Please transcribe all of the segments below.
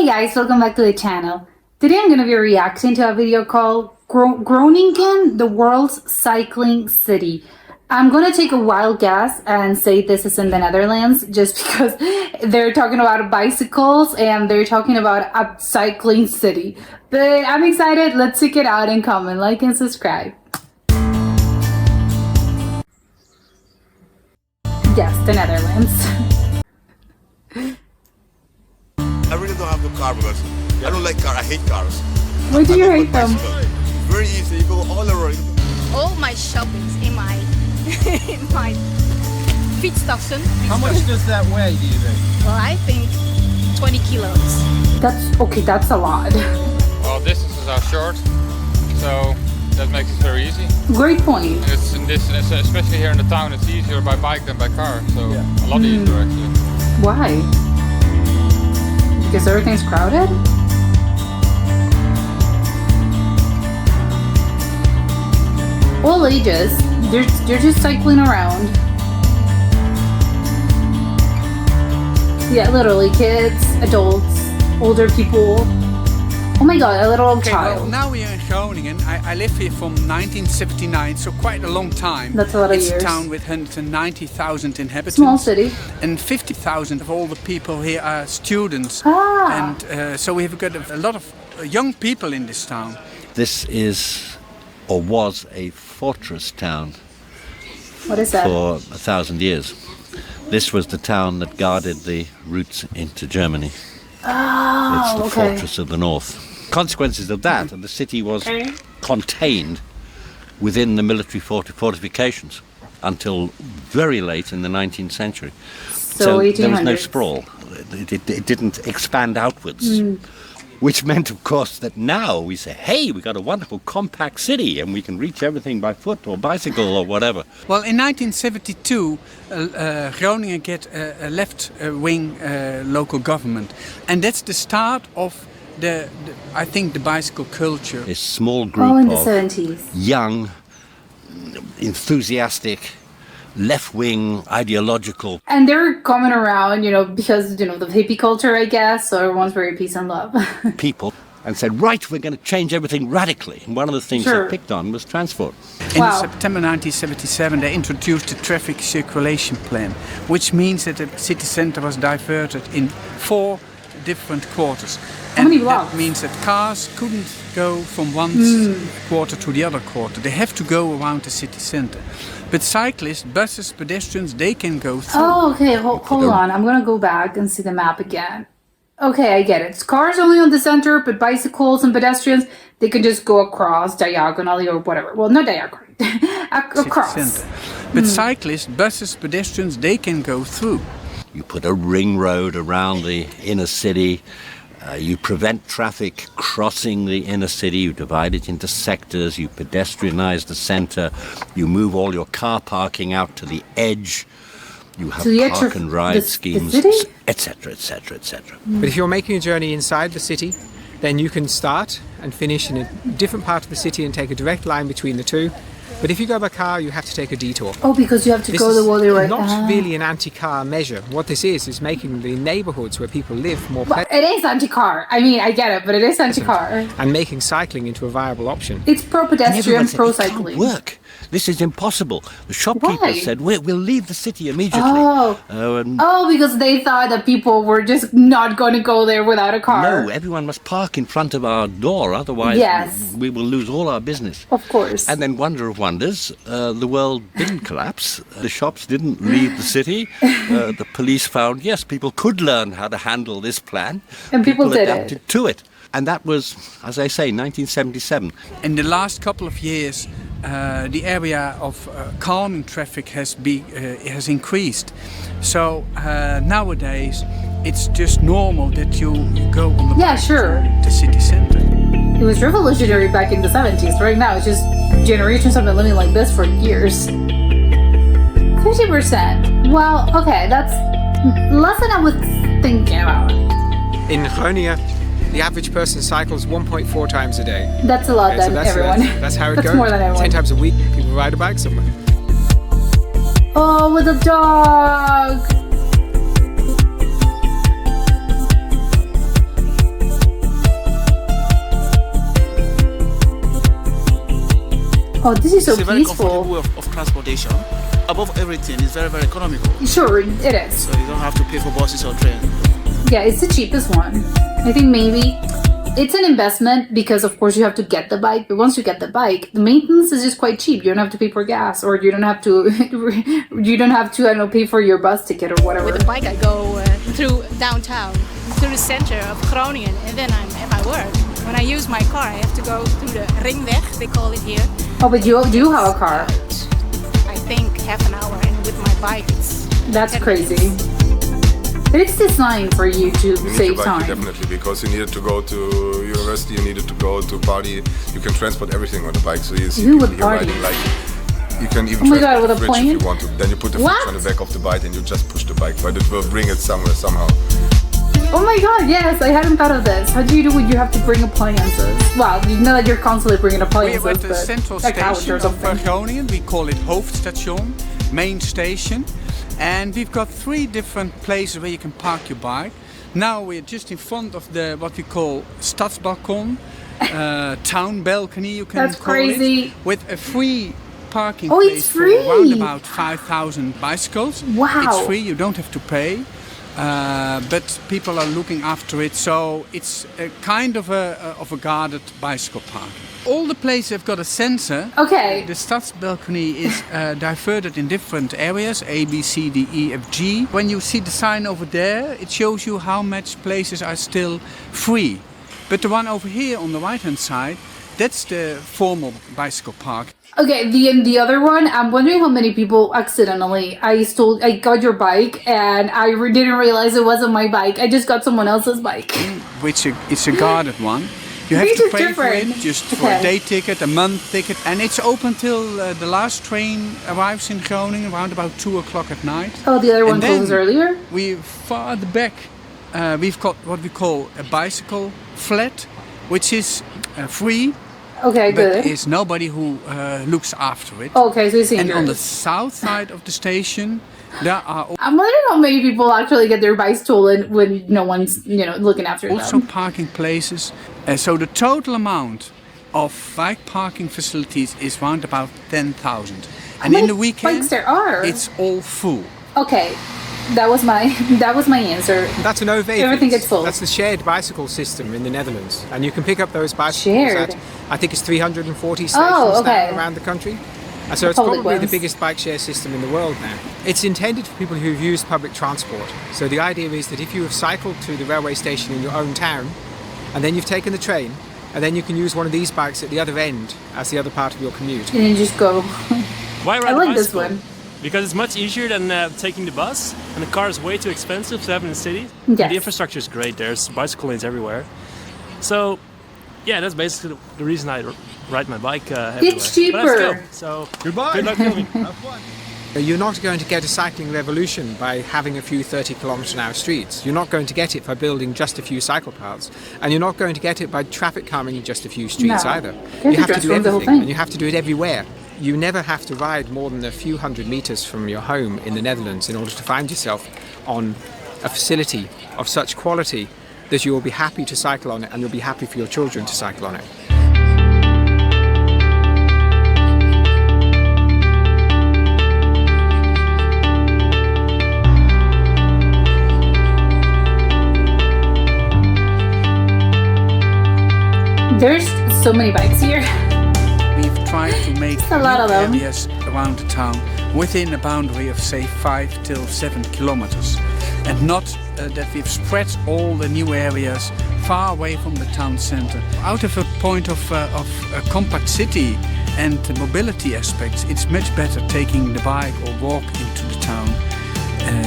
Hey guys, welcome back to the channel. Today I'm going to be reacting to a video called Groningen, the world's cycling city. I'm going to take a wild guess and say this is in the Netherlands just because they're talking about bicycles and they're talking about a cycling city. But I'm excited. Let's check it out and comment, like, and subscribe. Yes, the Netherlands. I really don't have no car because I don't like cars. I hate cars. Why do you hate them? Very easy. You go all around. All my shoppings in my in my fietstassen. How much does that weigh, do you think? Well, I think 20 kilos. That's okay. That's a lot. Well, distances are short, so that makes it very easy. Great point. And it's in this, especially here in the town, it's easier by bike than by car. So a lot easier actually. Why? Because everything's crowded? All ages. They're just cycling around. Yeah, literally kids, adults, older people. Oh my god, a little child. Well, now we are in Groningen. I live here from 1979, so quite a long time. That's a lot of years. years. It's a town with 190,000 inhabitants. Small city. And 50,000 of all the people here are students. And so we've got a lot of young people in this town. This is, or was, a fortress town. What is that? For 1,000 years. This was the town that guarded the routes into Germany. Oh, It's the okay. fortress of the north. Consequences of that, and the city was contained within the military fortifications until very late in the 19th century. So there was no 1800s. sprawl. It didn't expand outwards. Which meant, of course, that now we say, hey, we got a wonderful compact city and we can reach everything by foot or bicycle or whatever. Well, in 1972, Groningen get a left-wing local government. And that's the start of I think, the bicycle culture. A small group Oh, in the of 70s. young, enthusiastic, left-wing, ideological And they're coming around, because, the hippie culture, I guess, so everyone's very peace and love. people and said, right, we're going to change everything radically. And one of the things Sure. they picked on was transport. In Wow. September 1977, they introduced the traffic circulation plan, which means that the city centre was diverted in 4 different quarters. How many blocks? That means that cars couldn't go from one quarter to the other quarter. They have to go around the city centre. But cyclists, buses, pedestrians, they can go through. Oh, okay. Hold on. I'm going to go back and see the map again. Okay, I get it. It's cars only on the center, but bicycles and pedestrians, they can just go across diagonally or whatever. Well, not diagonally. Across. Center. But cyclists, buses, pedestrians, they can go through. You put a ring road around the inner city. You prevent traffic crossing the inner city. You divide it into sectors. You pedestrianize the center. You move all your car parking out to the edge. You have park and ride schemes, etc., etc., etc. But if you're making a journey inside the city, then you can start and finish in a different part of the city and take a direct line between the two. But if you go by car, you have to take a detour. Oh, because you have to This go the way right. is not really an anti-car measure. What this is making the neighbourhoods where people live more But it is anti-car. I mean, I get it, but it is anti-car. and making cycling into a viable option. It's pro-pedestrian, And everyone said, pro-cycling. it can't work. This is impossible. The shopkeepers Why? said, we'll leave the city immediately. Oh, because they thought that people were just not going to go there without a car. No, everyone must park in front of our door, otherwise Yes. we will lose all our business. Of course. And then, wonder of wonders, the world didn't collapse. The shops didn't leave the city. The police found, yes, people could learn how to handle this plan. And people did adapted to it. And that was, as I say, 1977. In the last couple of years, the area of calming traffic has increased. So nowadays, it's just normal that you go on the bike to the city center. It was revolutionary back in the 70s. Right now, it's just generations have been living like this for years. 50%. Well, okay, that's less than I was thinking about. In Groningen, the average person cycles 1.4 times a day. That's a lot Okay, so than everyone. That's how it That's goes. more than everyone. 10 times a week, people ride a bike somewhere. Oh, with a dog. Oh, this is so It's a very comfortable peaceful. way of transportation. Above everything, it's very, very economical. Sure, it is. So you don't have to pay for buses or train. Yeah, it's the cheapest one. I think maybe it's an investment because of course you have to get the bike, but once you get the bike, the maintenance is just quite cheap. You don't have to pay for gas, or you don't have to I don't know, pay for your bus ticket or whatever. With the bike, I go through downtown, through the center of Groningen, and then I'm at my work. When I use my car, I have to go through the Ringweg, they call it here. Oh, but you do have a car. I think half an hour, and with my bike, it's That's 10 crazy. minutes. But it's designed for you to You need save your bike, time. definitely, because you needed to go to university, you needed to go to party. You can transport everything on the bike, so you see Even people with here party. riding like. You can even Oh my transport God, with the a fridge if plane? you want to. Then you put the fridge What? on the back of the bike and you just push the bike, but it will bring it somewhere somehow. Oh my God, yes, I hadn't thought of this. How do you do when you have to bring appliances? Well, you know that you're constantly bringing appliances, We're at the but central a couch station or of something. Groningen. We call it Hoofdstation, main station. And we've got 3 different places where you can park your bike. Now we're just in front of the what we call Stadsbalkon, town balcony you can That's call crazy. it, with a free parking Oh, place it's for free. around about 5,000 bicycles. Wow. It's free, you don't have to pay. But people are looking after it, so it's a kind of a guarded bicycle park. All the places have got a sensor. Okay. The Stadsbalcony is diverted in different areas, A, B, C, D, E, F, G. When you see the sign over there, it shows you how much places are still free. But the one over here on the right-hand side, that's the formal bicycle park. Okay, the other one, I'm wondering how many people accidentally I got your bike and I didn't realize it wasn't my bike. I just got someone else's bike. Which it's a guarded one. You have These to are pay for different. it just for Okay. a day ticket, a month ticket, and it's open till the last train arrives in Groningen around about 2 o'clock at night. Oh, the other one And then closed earlier? We far at the back, we've got what we call a bicycle flat, which is free, Okay, but good. there's nobody who looks after it. Okay, so it's And on the dangerous. south side of the station, there are I'm wondering how many people actually get their bikes stolen when no one's, looking after also them. parking places. So the total amount of bike parking facilities is around about 10,000. And many in the weekend, bikes there are? it's all full. Okay, that was my answer. That's an OV. Everything gets full. That's the shared bicycle system in the Netherlands, and you can pick up those bicycles Shared? at I think it's 340 stations Oh, okay. now around the country. And so it's Public probably the ones. biggest bike share system in the world now. It's intended for people who've used public transport. So the idea is that if you have cycled to the railway station in your own town, and then you've taken the train, and then you can use one of these bikes at the other end as the other part of your commute. And then just go. Why ride I a like this bicycle? one. Because it's much easier than taking the bus, and the car is way too expensive to have in the city. Yes. The infrastructure is great. There's bicycle lanes everywhere. So, yeah, that's basically the reason I ride my bike everywhere. It's But let's go. cheaper. So, Goodbye. good luck filming. You're not going to get a cycling revolution by having a few 30 km/h streets. You're not going to get it by building just a few cycle paths. And you're not going to get it by traffic calming just a few streets No. either. You You have to have to do transform the whole everything, thing. and you have to do it everywhere. You never have to ride more than a few hundred meters from your home in the Netherlands in order to find yourself on a facility of such quality that you will be happy to cycle on it, and you'll be happy for your children to cycle on it. There's so many bikes here. We've tried to make a lot of them. areas around the town within a boundary of say 5 till 7 kilometers, and not that we've spread all the new areas far away from the town center. Out of a point of a compact city and the mobility aspects, it's much better taking the bike or walk into the town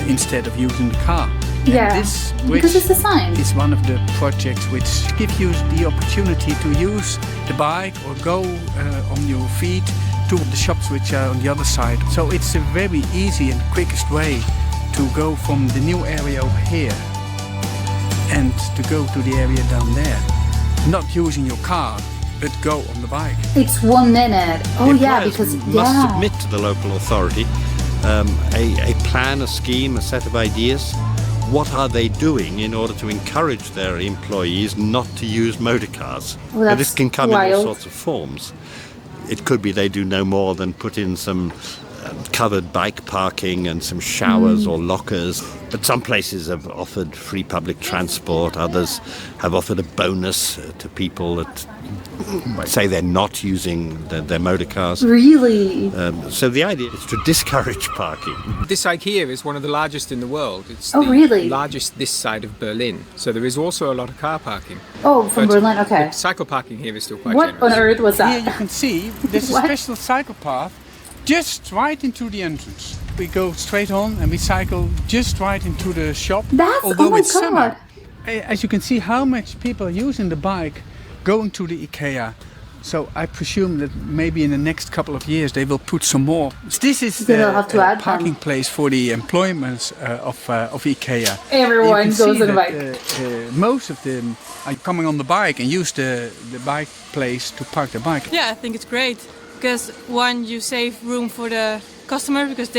instead of using the car. Yeah, And this because it's designed. is one of the projects which give you the opportunity to use the bike or go on your feet to the shops which are on the other side. So it's a very easy and quickest way to go from the new area over here and to go to the area down there. Not using your car, but go on the bike. It's 1 minute. Oh The yeah, employers because must yeah. submit to the local authority a plan, a scheme, a set of ideas. What are they doing in order to encourage their employees not to use motor cars? Well, Now, that's this can come in all wild. sorts of forms. it could be they do no more than put in some covered bike parking and some showers or lockers. But some places have offered free public transport. Others have offered a bonus to people that say they're not using their motor cars. Really? So the idea is to discourage parking. This IKEA is one of the largest in the world. It's really? the largest this side of Berlin. So there is also a lot of car parking. Oh, from Berlin, okay. The cycle parking here is still quite What generous. on earth was that? Here you can see there's a What? special cycle path just right into the entrance. We go straight on and we cycle just right into the shop. That's, although oh my it's summer. God. As you can see how much people are using the bike going to the IKEA. So I presume that maybe in the next couple of years they will put some more. This is They will have to add parking them. place for the employments of IKEA. Everyone You can goes see on a that, bike. most of them are coming on the bike and use the bike place to park the bike. Yeah, I think it's great because one, you save room for the customer because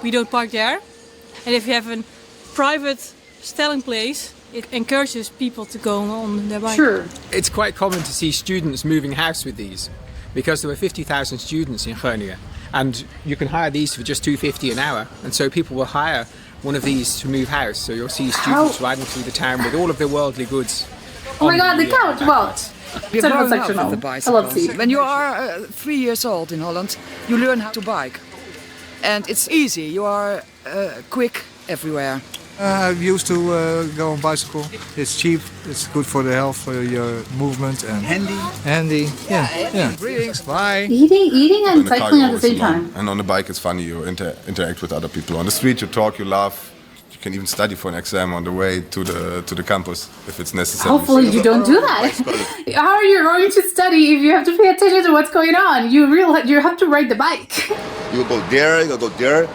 we don't park there, and if you have a private stelling place, it encourages people to go on their bike. Sure. It's quite common to see students moving house with these because there were 50,000 students in Groningen, and you can hire these for just $2.50 an hour, and so people will hire one of these to move house. So you'll see students riding through the town with all of their worldly goods. Oh my God, the couch! Well, We're sort of growing up sectional. with the I bicycles. love seeing. When you are 3 years old in Holland, you learn how to bike. And it's easy, you are quick everywhere. I used to go on bicycle. It's cheap, it's good for the health, for your movement, and handy. Yeah. Greetings, bye. Eating and In the car, cycling you're at the always same alone. time. And on the bike, it's funny. You interact with other people. On the street, you talk, you laugh. You can even study for an exam on the way to the campus if it's necessary. Hopefully you don't do that. How are you going to study if you have to pay attention to what's going on? You have to ride the bike. You go there, you go there.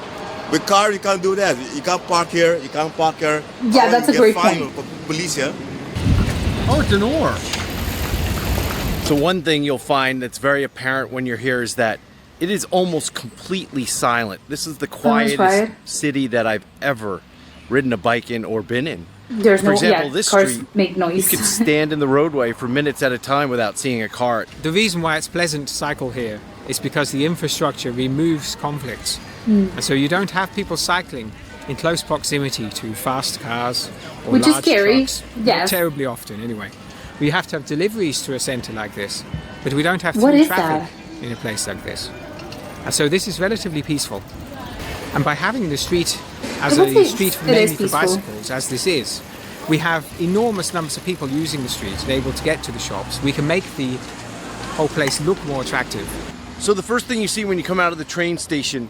With car, you can't do that. You can't park here, you can't park here. Yeah, that's a great point. Police, yeah? Oh, it's an oar. So one thing you'll find that's very apparent when you're here is that it is almost completely silent. This is the quietest city that I've ever ridden a bike in or been in. There's For example, this cars street, make noise. you can stand in the roadway for minutes at a time without seeing a car. The reason why it's pleasant to cycle here is because the infrastructure removes conflicts. And so you don't have people cycling in close proximity to fast cars or Which is large scary, trucks. yes. Not terribly often, anyway. We have to have deliveries to a centre like this, but we don't have What through is traffic in a place like this. And so this is relatively peaceful. And by having the street as I would a say street it mainly is for peaceful. bicycles, as this is, we have enormous numbers of people using the street and able to get to the shops. We can make the whole place look more attractive. So the first thing you see when you come out of the train station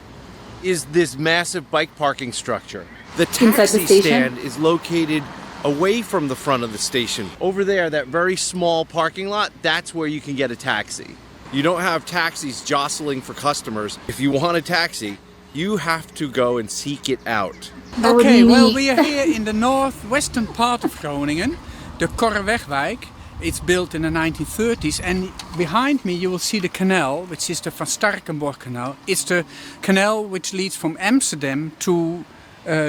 is this massive bike parking structure. The Inside the taxi station? stand is located away from the front of the station. Over there, that very small parking lot, that's where you can get a taxi. You don't have taxis jostling for customers. If you want a taxi, you have to go and seek it out. Okay, well, we are here in the northwestern part of Groningen, the Korrewegwijk. It's built in the 1930s, and behind me you will see the canal, which is the Van Starkenborg Canal. It's the canal which leads from Amsterdam to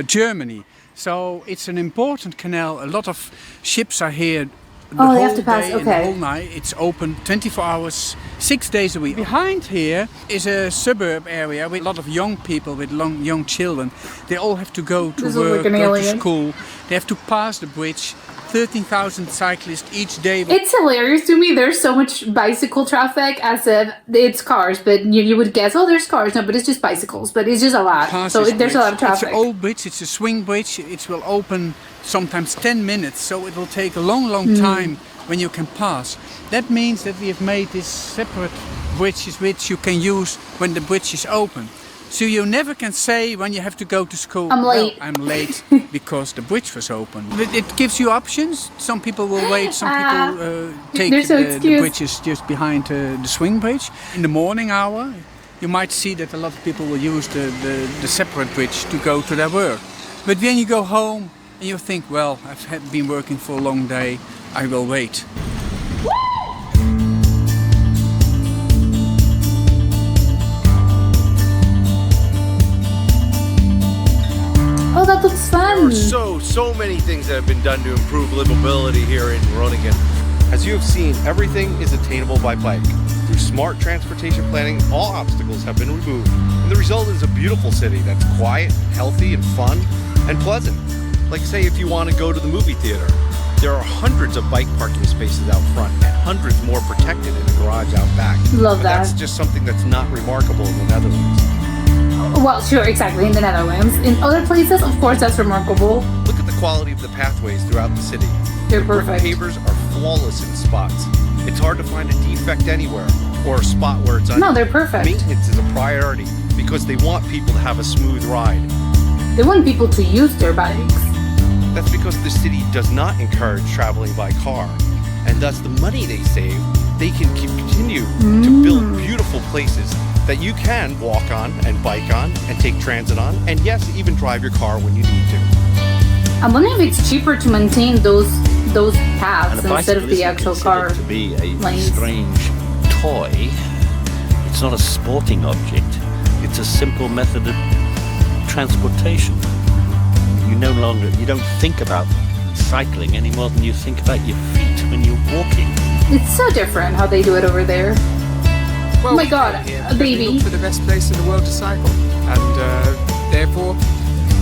Germany. So it's an important canal. A lot of ships are here the Oh, they whole have to pass, day and the okay. whole night. It's open 24 hours, 6 days a week. Behind here is a suburb area with a lot of young people, with young children. They all have to go to This looks work, like an go to alien. school. They have to pass the bridge. 13,000 cyclists each day. It's hilarious to me. There's so much bicycle traffic as if it's cars, but you would guess, oh, there's cars. No, but it's just bicycles. But it's just a lot. Passes So there's a lot of bridge. traffic. It's an old bridge. It's a swing bridge. It will open sometimes 10 minutes. So it will take a long time when you can pass. That means that we have made these separate bridges which you can use when the bridge is open. So you never can say when you have to go to school, I'm late. well, I'm late because the bridge was open. But it gives you options. Some people will wait, some people take they're so the excused. bridges just behind the swing bridge. In the morning hour, you might see that a lot of people will use the separate bridge to go to their work. But when you go home and you think, well, I've been working for a long day, I will wait. Oh, that looks fun. There are so many things that have been done to improve livability here in Groningen. As you have seen, everything is attainable by bike. Through smart transportation planning, all obstacles have been removed, and the result is a beautiful city that's quiet, healthy, and fun, and pleasant. Like say if you want to go to the movie theater, there are hundreds of bike parking spaces out front and hundreds more protected in the garage out back. Love But that. that's just something that's not remarkable in the Netherlands. Well, sure, exactly, in the Netherlands. In other places, of course, that's remarkable. Look at the quality of the pathways throughout the city. They're The brick perfect. pavers are flawless in spots. It's hard to find a defect anywhere or a spot where it's No, they're perfect. Maintenance is a priority because they want people to have a smooth ride. They want people to use their bikes. That's because the city does not encourage traveling by car, and thus the money they save, they can continue to build beautiful places that you can walk on and bike on and take transit on, and yes, even drive your car when you need to. I'm wondering if it's cheaper to maintain those paths And a instead bicycle of the isn't actual considered car. to be a lanes. strange toy. It's not a sporting object. It's a simple method of transportation. You don't think about cycling any more than you think about your feet when you're walking. It's so different how they do it over there. Well, Oh my God, yeah, a baby. We looked for the best place in the world to cycle, and therefore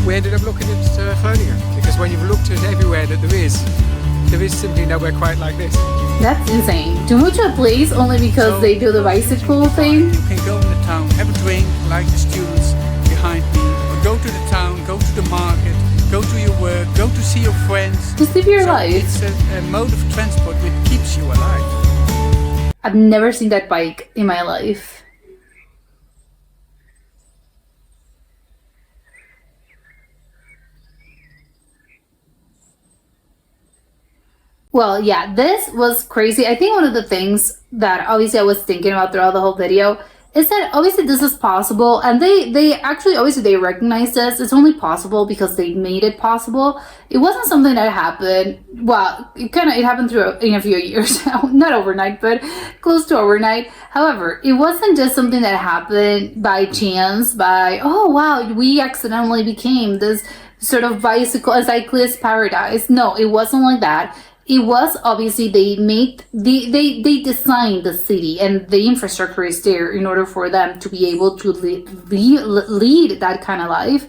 we ended up looking at Groningen, because when you've looked at everywhere that there is simply nowhere quite like this. That's insane. To move to a place only because they do the bicycle thing? You can go in the town, have a drink, like the students behind me, or go to the town, go to the market, go to your work, go to see your friends. Just live your life. It's a mode of transport which keeps you alive. I've never seen that bike in my life. Well, yeah, this was crazy. I think one of the things that obviously I was thinking about throughout the whole video is that obviously this is possible, and they actually obviously they recognize this. It's only possible because they made it possible. It wasn't something that happened, well, it happened in a few years, not overnight, but close to overnight. However, it wasn't just something that happened by chance, by, oh wow, we accidentally became this sort of cyclist paradise. No, it wasn't like that. It was obviously they designed the city, and the infrastructure is there in order for them to be able to lead that kind of life.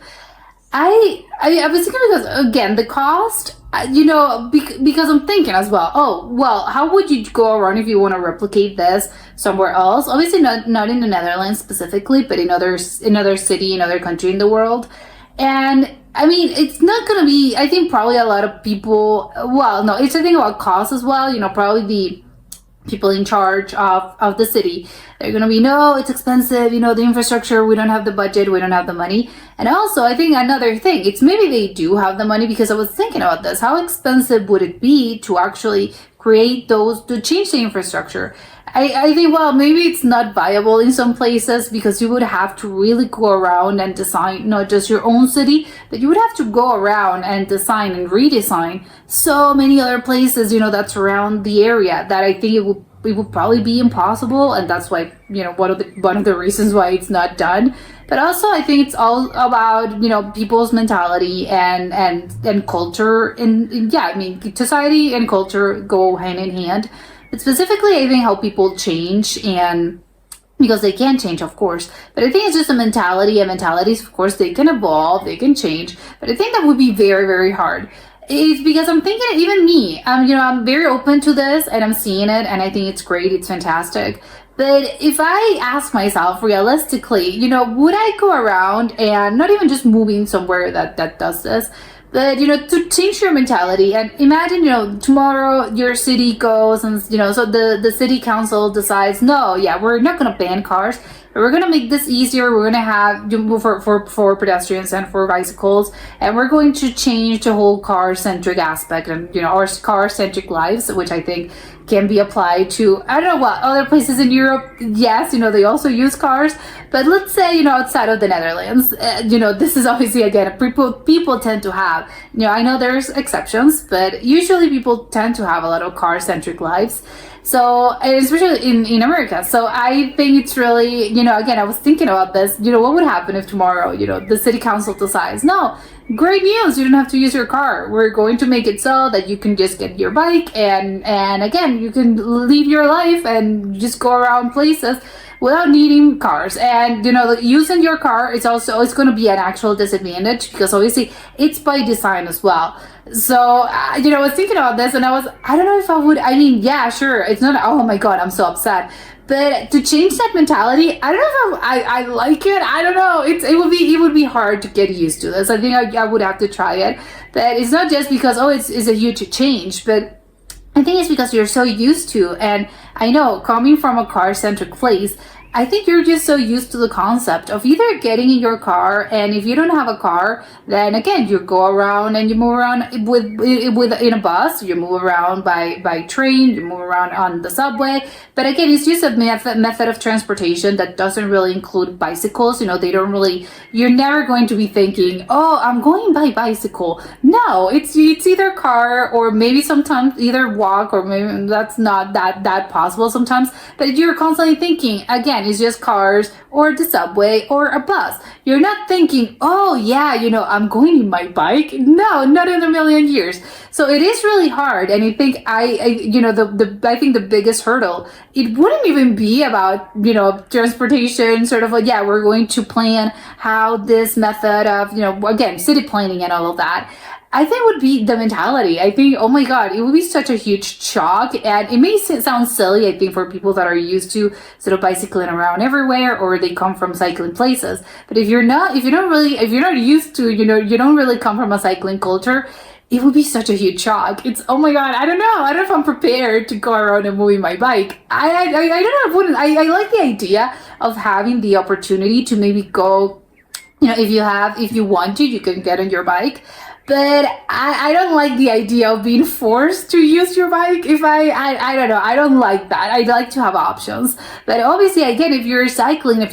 I was thinking because again the cost, because I'm thinking as well. Oh well, how would you go around if you want to replicate this somewhere else? Obviously not in the Netherlands specifically, but in another city, another country in the world, and. I mean, it's not going to be, I think probably a lot of people, well, no, it's a thing about cost as well, probably the people in charge of the city, they're going to be, no, it's expensive, the infrastructure, we don't have the budget, we don't have the money. And also, I think another thing, it's maybe they do have the money, because I was thinking about this, how expensive would it be to actually create to change the infrastructure? I think, well, maybe it's not viable in some places because you would have to really go around and design not just your own city, but you would have to go around and design and redesign so many other places, that surround the area, that I think it would probably be impossible. And that's why, one of the reasons why it's not done. But also I think it's all about, people's mentality and culture. And yeah, I mean, society and culture go hand in hand. But specifically, I think how people change, and because they can change, of course. But I think it's just a mentality, and mentalities, of course, they can evolve, they can change. But I think that would be very, very hard. It's because I'm thinking, even me, I'm very open to this, and I'm seeing it, and I think it's great, it's fantastic. But if I ask myself realistically, would I go around and not even just moving somewhere that does this, but, to change your mentality, and imagine, tomorrow your city goes and, so the city council decides, no, yeah, we're not going to ban cars, but we're going to make this easier. We're going to have for pedestrians and for bicycles, and we're going to change the whole car-centric aspect and, our car-centric lives, which I think can be applied to, I don't know what, other places in Europe, yes, they also use cars, but let's say, outside of the Netherlands, this is obviously, again, people tend to have, I know there's exceptions, but usually people tend to have a lot of car-centric lives. So, and especially in America. So I think it's really, again, I was thinking about this, what would happen if tomorrow, the city council decides, no, great news, you don't have to use your car. We're going to make it so that you can just get your bike and again, you can live your life and just go around places without needing cars. And using your car is also, it's going to be an actual disadvantage because obviously it's by design as well. So I was thinking about this and I don't know if I would, yeah, sure, it's not, oh my god, I'm so upset. But to change that mentality, I don't know if I like it. I don't know. It would be hard to get used to this. I think I would have to try it. But it's not just because it's a huge change, but I think it's because you're so used to. And I know coming from a car-centric place, I think you're just so used to the concept of either getting in your car, and if you don't have a car, then again you go around and you move around with in a bus, you move around by train, you move around on the subway. But again, it's just a method of transportation that doesn't really include bicycles. They don't really. You're never going to be thinking, oh, I'm going by bicycle. No, it's either car or maybe sometimes either walk, or maybe that's not that possible sometimes. But you're constantly thinking again. It's just cars or the subway or a bus. You're not thinking, oh yeah, I'm going in my bike. No, not in a million years. So it is really hard. And I think I think the biggest hurdle, it wouldn't even be about, transportation, sort of like, yeah, we're going to plan how this method of, again, city planning and all of that. I think would be the mentality. I think, oh my god, it would be such a huge shock, and it may sound silly, I think, for people that are used to sort of bicycling around everywhere, or they come from cycling places. But if you're not used to, you don't really come from a cycling culture, it would be such a huge shock. It's, oh my god, I don't know if I'm prepared to go around and moving my bike. I don't know, I wouldn't. I like the idea of having the opportunity to maybe go, if you want to, you can get on your bike. But I don't like the idea of being forced to use your bike. I don't know. I don't like that. I'd like to have options. But obviously, again, if you're a cycling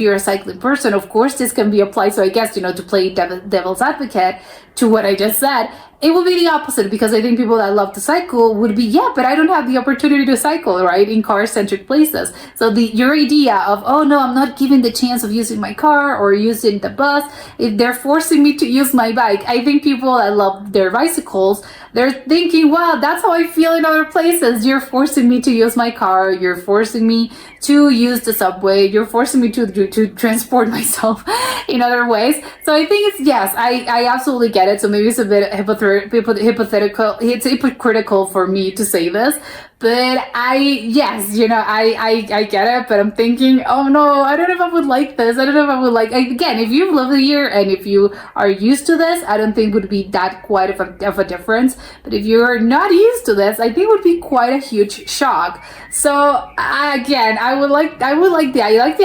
person, of course, this can be applied. So I guess, to play devil's advocate to what I just said, it will be the opposite, because I think people that love to cycle would be, yeah, but I don't have the opportunity to cycle, right, in car-centric places. So your idea of, oh no, I'm not given the chance of using my car or using the bus, if they're forcing me to use my bike, I think people that love their bicycles, they're thinking, wow, that's how I feel in other places. You're forcing me to use my car. You're forcing me to use the subway. You're forcing me to transport myself in other ways. So I think it's, yes, I absolutely get it. So maybe it's a bit hypothetical. It's hypocritical for me to say this. But I get it, but I'm thinking, oh no, I don't know if I would like this. I don't know if I would like, again, if you've lived here and if you are used to this, I don't think it would be that quite of a difference. But if you're not used to this, I think it would be quite a huge shock. So again, I like the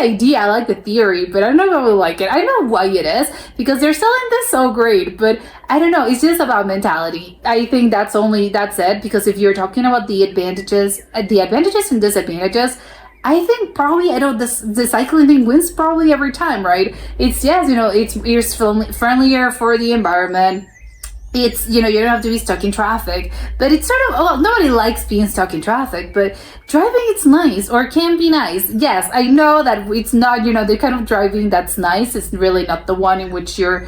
idea, I like the theory, but I don't know if I would like it. I know why it is, because they're selling this so great, but I don't know, it's just about mentality. I think that's it, because if you're talking about the advantages and disadvantages, I think probably, the cycling thing wins probably every time, right? It's, yes, it's friendlier for the environment. It's, you don't have to be stuck in traffic, but it's sort of, well, nobody likes being stuck in traffic, but driving, it's nice, or can be nice. Yes, I know that it's not, the kind of driving that's nice. It's really not the one in which you're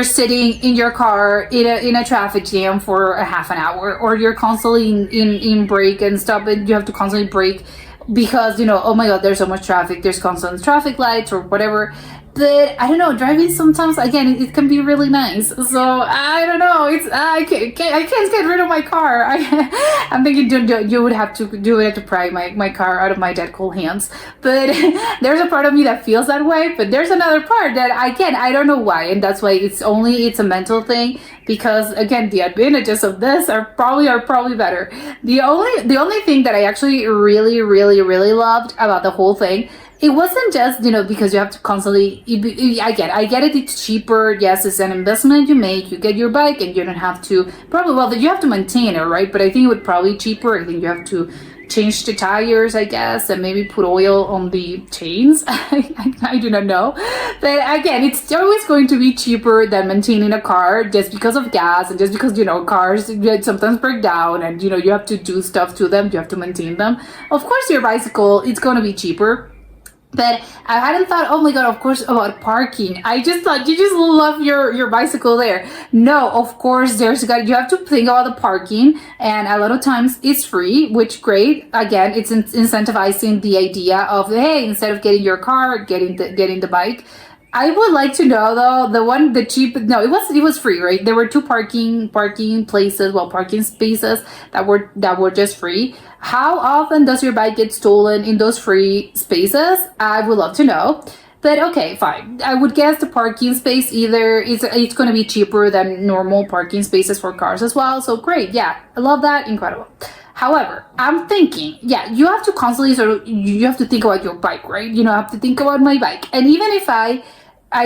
sitting in your car in a traffic jam for a half an hour, or you're constantly in brake and stop, and you have to constantly brake because, oh my god, there's so much traffic, there's constant traffic lights or whatever. But I don't know, driving sometimes, again, it can be really nice. So I don't know, I can't get rid of my car. I'm thinking you would have to do it to pry my car out of my dead cool hands. But there's a part of me that feels that way. But there's another part that I don't know why, and that's why it's a mental thing. Because again, the advantages of this are probably better. The only thing that I actually really, really, really loved about the whole thing, it wasn't just, because you have to constantly, I get it, it's cheaper. Yes, it's an investment you make. You get your bike and you don't have to, you have to maintain it, right? But I think it would probably be cheaper. I think you have to change the tires, I guess, and maybe put oil on the chains. I do not know. But again, it's always going to be cheaper than maintaining a car, just because of gas, and just because, cars sometimes break down, and, you have to do stuff to them. You have to maintain them. Of course, your bicycle, it's going to be cheaper. But I hadn't thought, oh my god, of course, about parking. I just thought you just love your bicycle there. No, of course, you have to think about the parking, and a lot of times it's free, which great. Again, it's incentivizing the idea of, hey, instead of getting your car, getting the bike. I would like to know though, it was free, right? There were two parking places, parking spaces that were just free. How often does your bike get stolen in those free spaces? I would love to know. But okay, fine. I would guess the parking space it's going to be cheaper than normal parking spaces for cars as well. So great, yeah, I love that, incredible. However, I'm thinking, you have to constantly you have to think about your bike, right? I have to think about my bike, and even if I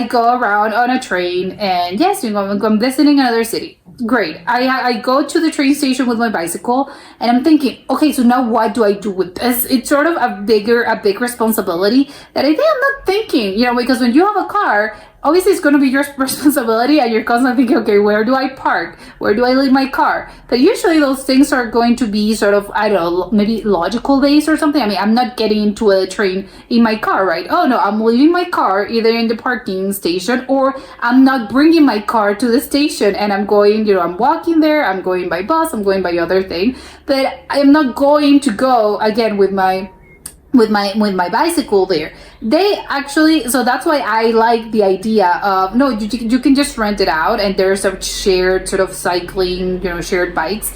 go around on a train, and yes, I'm visiting another city. Great. I go to the train station with my bicycle, and I'm thinking, okay, so now what do I do with this? It's sort of a big responsibility that I think I'm not thinking, because when you have a car, obviously it's going to be your responsibility, and you're constantly thinking, okay, where do I park? Where do I leave my car? But usually those things are going to be sort of, I don't know, maybe logical based or something. I mean, I'm not getting into a train in my car, right? Oh no, I'm leaving my car either in the parking station, or I'm not bringing my car to the station, and I'm going, I'm walking there, I'm going by bus, I'm going by other thing, but I'm not going to go again with my bicycle there. They actually, so that's why I like the idea of, no, you can just rent it out, and there's a shared sort of cycling, shared bikes.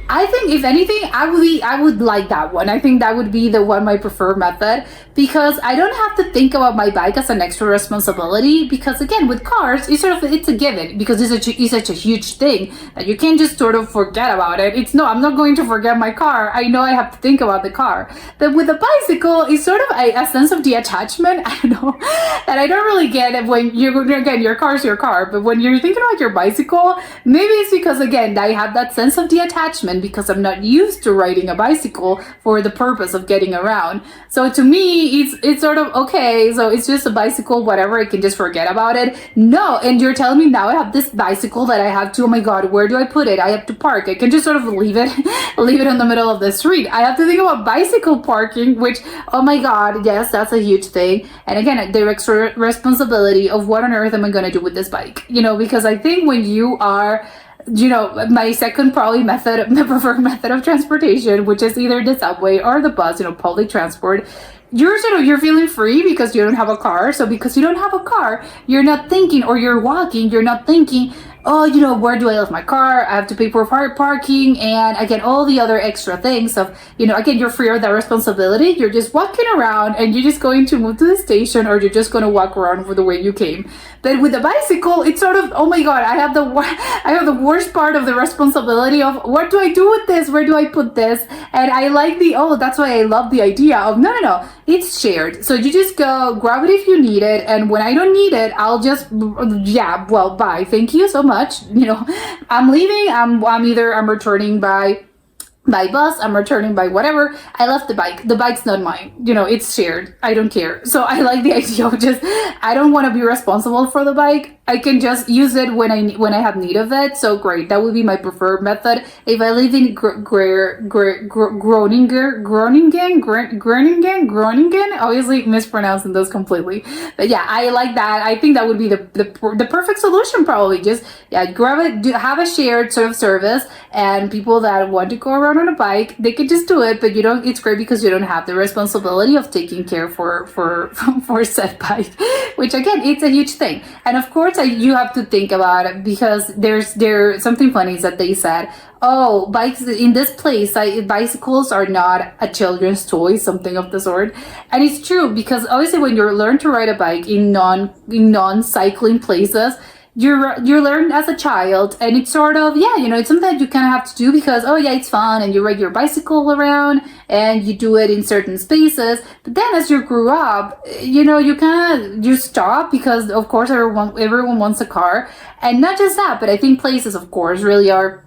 I think if anything, I would like that one. I think that would be my preferred method, because I don't have to think about my bike as an extra responsibility, because again, with cars, it's a given, because it's such a huge thing that you can't just sort of forget about it. I'm not going to forget my car. I know I have to think about the car. But with a bicycle, it's sort of a sense of detachment, I don't know, that I don't really get it when again, your car's your car, but when you're thinking about your bicycle, maybe it's because, again, I have that sense of detachment, because I'm not used to riding a bicycle for the purpose of getting around. So to me, it's sort of, okay, so it's just a bicycle, whatever, I can just forget about it. No, and you're telling me now I have this bicycle that I have to, oh my god, where do I put it? I have to park. I can just sort of leave it in the middle of the street. I have to think about bicycle parking, which, oh my god, yes, that's a huge thing. And again, the extra responsibility of what on earth am I going to do with this bike? Because I think when you are, my second probably my preferred method of transportation, which is either the subway or the bus, public transport, you're feeling free because you don't have a car. So because you don't have a car, you're not thinking, or you're walking, you're not thinking, oh, where do I leave my car? I have to pay for parking, and again, all the other extra things of, again, you're free of that responsibility. You're just walking around, and you're just going to move to the station, or you're just going to walk around for the way you came. But with a bicycle, it's sort of, oh my god, I have the worst part of the responsibility of, what do I do with this? Where do I put this? And I like that's why I love the idea of, no, it's shared. So you just go grab it if you need it, and when I don't need it, I'll just, bye, thank you so much. I'm leaving. I'm returning by bus, I'm returning by whatever. I left the bike. The bike's not mine. It's shared. I don't care. So I like the idea of I don't want to be responsible for the bike. I can just use it when I have need of it. So great. That would be my preferred method. If I live in Groningen, obviously mispronouncing those completely. But yeah, I like that. I think that would be the perfect solution, probably. Just, grab it, have a shared sort of service, and people that want to go around on a bike, they can just do it, but it's great because you don't have the responsibility of taking care for said bike, which again, it's a huge thing. And of course, you have to think about it, because there's something funny is that they said, oh, bikes in this place, bicycles are not a children's toy, something of the sort. And it's true, because obviously when you learn to ride a bike in non-cycling places, you learn as a child, and it's sort of, it's something that you kind of have to do because, it's fun, and you ride your bicycle around, and you do it in certain spaces. But then as you grew up, you stop, because of course everyone wants a car. And not just that, but I think places, of course, really are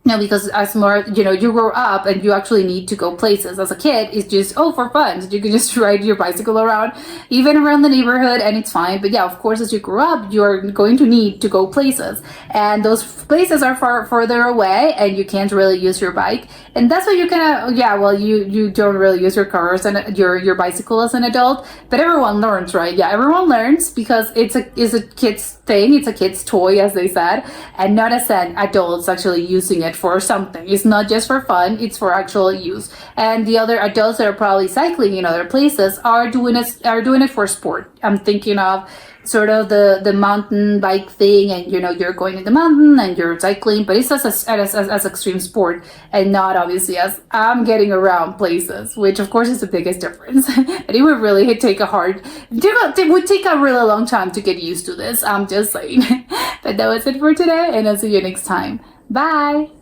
No, because as more, you grow up and you actually need to go places. As a kid, it's just, for fun. So you can just ride your bicycle around, even around the neighborhood, and it's fine. But yeah, of course, as you grow up, you're going to need to go places. And those places are further away, and you can't really use your bike. And that's why you you don't really use your car and your bicycle as an adult. But everyone learns, right? Yeah, everyone learns because it's a kid's thing. It's a kid's toy, as they said, and not as an adults actually using it for something. It's not just for fun, it's for actual use. And the other adults that are probably cycling in other places are doing it for sport. I'm thinking of sort of the mountain bike thing, and you're going to the mountain and you're cycling, but it's as extreme sport, and not obviously as I'm getting around places, which of course is the biggest difference. And it would really take it would take a really long time to get used to this. I'm just saying. But that was it for today, and I'll see you next time. Bye.